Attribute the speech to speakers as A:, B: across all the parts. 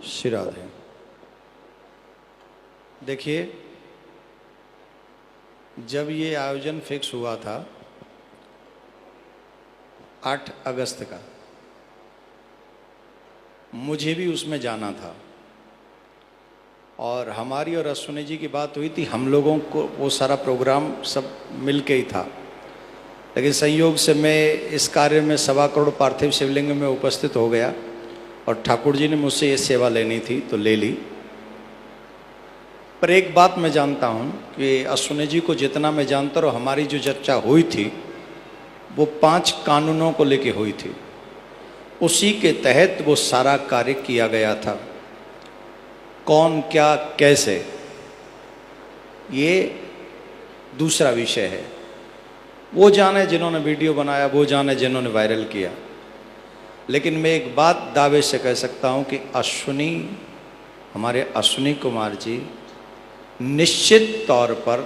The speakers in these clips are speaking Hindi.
A: श्री राधे। देखिए, जब ये आयोजन फिक्स हुआ था 8 अगस्त का, मुझे भी उसमें जाना था और हमारी और अश्विनी जी की बात हुई थी। हम लोगों को वो सारा प्रोग्राम सब मिल के ही था, लेकिन संयोग से मैं इस कार्य में 1.25 करोड़ पार्थिव शिवलिंग में उपस्थित हो गया और ठाकुर जी ने मुझसे ये सेवा लेनी थी तो ले ली। पर एक बात मैं जानता हूँ कि अश्विनी जी को जितना मैं जानता हूँ, हमारी जो चर्चा हुई थी वो 5 कानूनों को लेके हुई थी। उसी के तहत वो सारा कार्य किया गया था। कौन, क्या, कैसे, ये दूसरा विषय है। वो जाने जिन्होंने वीडियो बनाया, वो जाने जिन्होंने वायरल किया। लेकिन मैं एक बात दावे से कह सकता हूं कि हमारे अश्विनी कुमार जी निश्चित तौर पर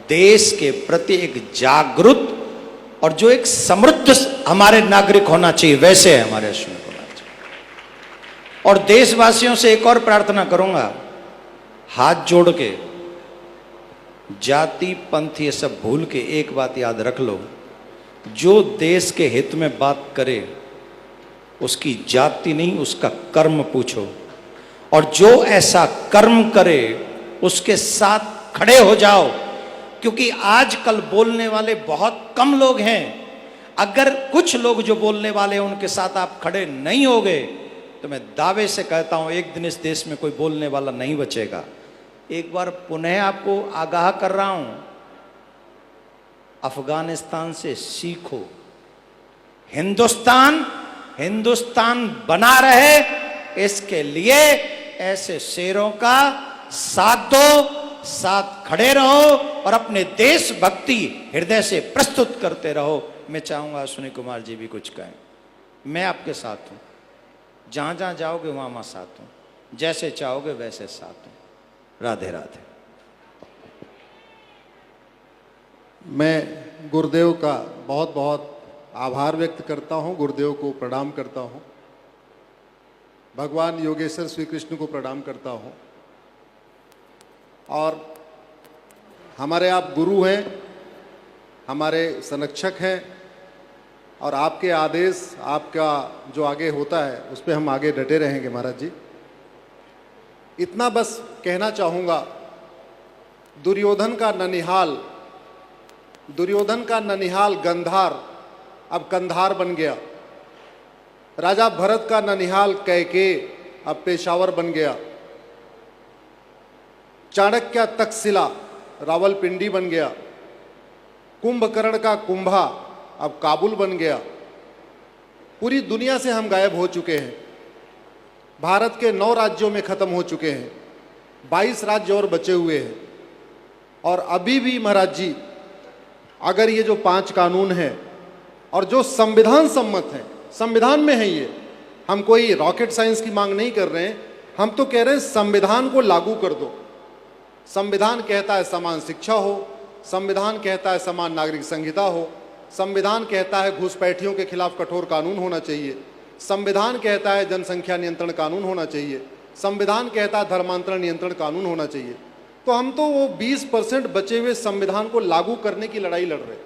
A: देश के प्रति एक जागरूक और जो एक समृद्ध हमारे नागरिक होना चाहिए, वैसे है हमारे अश्विनी कुमार जी। और देशवासियों से एक और प्रार्थना करूंगा, हाथ जोड़ के, जाति पंथ ये सब भूल के एक बात याद रख लो, जो देश के हित में बात करे उसकी जाति नहीं, उसका कर्म पूछो। और जो ऐसा कर्म करे उसके साथ खड़े हो जाओ, क्योंकि आजकल बोलने वाले बहुत कम लोग हैं। अगर कुछ लोग जो बोलने वाले हैं उनके साथ आप खड़े नहीं होगे तो मैं दावे से कहता हूं एक दिन इस देश में कोई बोलने वाला नहीं बचेगा। एक बार पुनः आपको आगाह कर रहा हूं, अफगानिस्तान से सीखो। हिंदुस्तान बना रहे, इसके लिए ऐसे शेरों का साथ दो, साथ खड़े रहो और अपने देशभक्ति हृदय से प्रस्तुत करते रहो। मैं चाहूंगा अश्विनी कुमार जी भी कुछ कहें। मैं आपके साथ हूं, जहां जहां जाओगे वहां मैं साथ हूं, जैसे चाहोगे वैसे साथ हूं। राधे राधे।
B: मैं गुरुदेव का बहुत बहुत आभार व्यक्त करता हूं, गुरुदेव को प्रणाम करता हूं, भगवान योगेश्वर श्री कृष्ण को प्रणाम करता हूं। और हमारे आप गुरु हैं, हमारे संरक्षक हैं और आपके आदेश, आपका जो आगे होता है उस पर हम आगे डटे रहेंगे महाराज जी। इतना बस कहना चाहूँगा, दुर्योधन का ननिहाल गंधार अब कंधार बन गया। राजा भरत का ननिहाल कैके अब पेशावर बन गया। चाणक्य तक्षशिला रावलपिंडी बन गया। कुंभकर्ण का कुंभा अब काबुल बन गया। पूरी दुनिया से हम गायब हो चुके हैं। भारत के 9 राज्यों में खत्म हो चुके हैं, 22 राज्य और बचे हुए हैं। और अभी भी महाराज जी, अगर ये जो 5 कानून हैं और जो संविधान सम्मत हैं, संविधान में है ये, हम कोई रॉकेट साइंस की मांग नहीं कर रहे हैं, हम तो कह रहे हैं संविधान को लागू कर दो। संविधान कहता है समान शिक्षा हो, संविधान कहता है समान नागरिक संहिता हो, संविधान कहता है घुसपैठियों के खिलाफ कठोर कानून होना चाहिए, संविधान कहता है जनसंख्या नियंत्रण कानून होना चाहिए, संविधान कहता है धर्मांतरण नियंत्रण कानून होना चाहिए। तो हम तो वो 20% बचे हुए संविधान को लागू करने की लड़ाई लड़ रहे,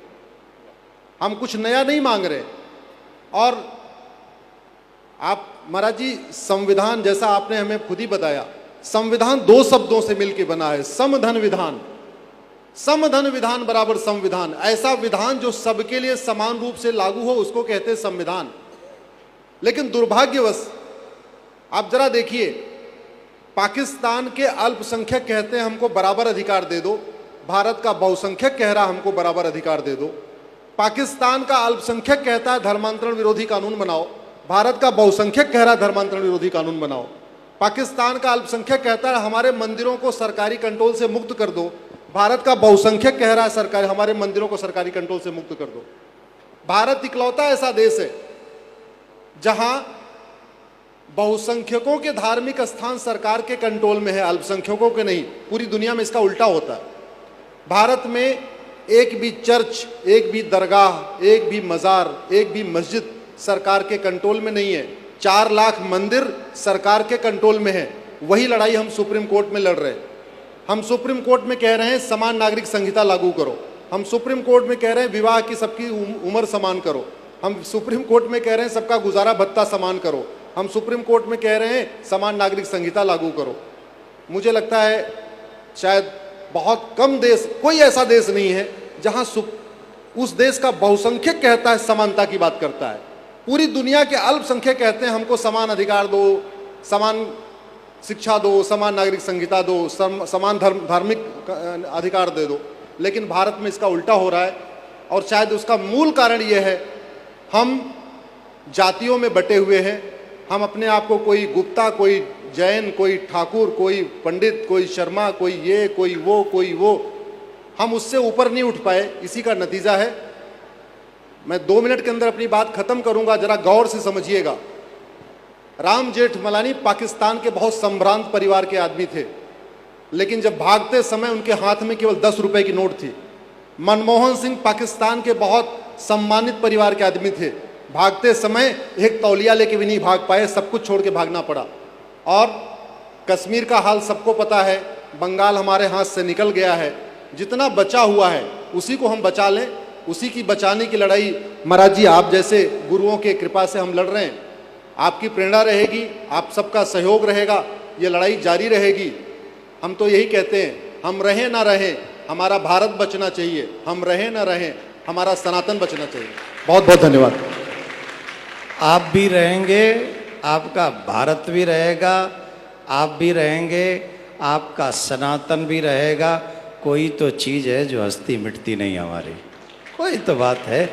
B: हम कुछ नया नहीं मांग रहे। और आप महाराज जी, संविधान जैसा आपने हमें खुद ही बताया, संविधान 2 शब्दों से मिलकर बना है, समधन विधान। समधन विधान बराबर संविधान। ऐसा विधान जो सबके लिए समान रूप से लागू हो उसको कहते हैं संविधान। लेकिन दुर्भाग्यवश आप जरा देखिए, पाकिस्तान के अल्पसंख्यक कहते हैं हमको बराबर अधिकार दे दो, भारत का बहुसंख्यक कह रहा हमको बराबर अधिकार दे दो। पाकिस्तान का अल्पसंख्यक कहता है धर्मांतरण विरोधी कानून बनाओ, भारत का बहुसंख्यक कह रहा है धर्मांतरण विरोधी कानून बनाओ। पाकिस्तान का अल्पसंख्यक कहता है हमारे मंदिरों को सरकारी कंट्रोल से मुक्त कर दो, भारत का बहुसंख्यक कह रहा है सरकारी हमारे मंदिरों को सरकारी कंट्रोल से मुक्त कर दो। भारत इकलौता ऐसा देश है जहां बहुसंख्यकों के धार्मिक स्थान सरकार के कंट्रोल में है, अल्पसंख्यकों के नहीं। पूरी दुनिया में इसका उल्टा होता है। भारत में एक भी चर्च, एक भी दरगाह, एक भी मज़ार, एक भी मस्जिद सरकार के कंट्रोल में नहीं है। 4 लाख मंदिर सरकार के कंट्रोल में है। वही लड़ाई हम सुप्रीम कोर्ट में लड़ रहे हैं। हम सुप्रीम कोर्ट में कह रहे हैं समान नागरिक संहिता लागू करो, हम सुप्रीम कोर्ट में कह रहे हैं विवाह की सबकी उम्र समान करो, हम सुप्रीम कोर्ट में कह रहे हैं सबका गुजारा भत्ता समान करो, हम सुप्रीम कोर्ट में कह रहे हैं समान नागरिक संहिता लागू करो। मुझे लगता है शायद बहुत कम देश, कोई ऐसा देश नहीं है जहां उस देश का बहुसंख्यक कहता है समानता की बात करता है। पूरी दुनिया के अल्पसंख्यक कहते हैं हमको समान अधिकार दो, समान शिक्षा दो, समान नागरिक संहिता दो, समान धार्मिक अधिकार दे दो। लेकिन भारत में इसका उल्टा हो रहा है और शायद उसका मूल कारण ये है हम जातियों में बटे हुए हैं। हम अपने आप को कोई गुप्ता, कोई जैन, कोई ठाकुर, कोई पंडित, कोई शर्मा, कोई ये, कोई वो, हम उससे ऊपर नहीं उठ पाए। इसी का नतीजा है। मैं 2 मिनट के अंदर अपनी बात खत्म करूंगा, जरा गौर से समझिएगा। राम जेठमलानी पाकिस्तान के बहुत संभ्रांत परिवार के आदमी थे, लेकिन जब भागते समय उनके हाथ में केवल 10 रुपए की नोट थी। मनमोहन सिंह पाकिस्तान के बहुत सम्मानित परिवार के आदमी थे, भागते समय एक तौलिया लेके भी नहीं भाग पाए, सब कुछ छोड़ के भागना पड़ा। और कश्मीर का हाल सबको पता है, बंगाल हमारे हाथ से निकल गया है। जितना बचा हुआ है उसी को हम बचा लें, उसी की बचाने की लड़ाई महाराज जी आप जैसे गुरुओं के कृपा से हम लड़ रहे हैं। आपकी प्रेरणा रहेगी, आप सबका सहयोग रहेगा, ये लड़ाई जारी रहेगी। हम तो यही कहते हैं, हम रहें ना रहें हमारा भारत बचना चाहिए, हम रहें ना रहें हमारा सनातन बचना चाहिए। बहुत बहुत धन्यवाद।
A: आप भी रहेंगे, आपका भारत भी रहेगा, आप भी रहेंगे, आपका सनातन भी रहेगा। कोई तो चीज़ है जो हस्ती मिटती नहीं हमारी, कोई तो बात है।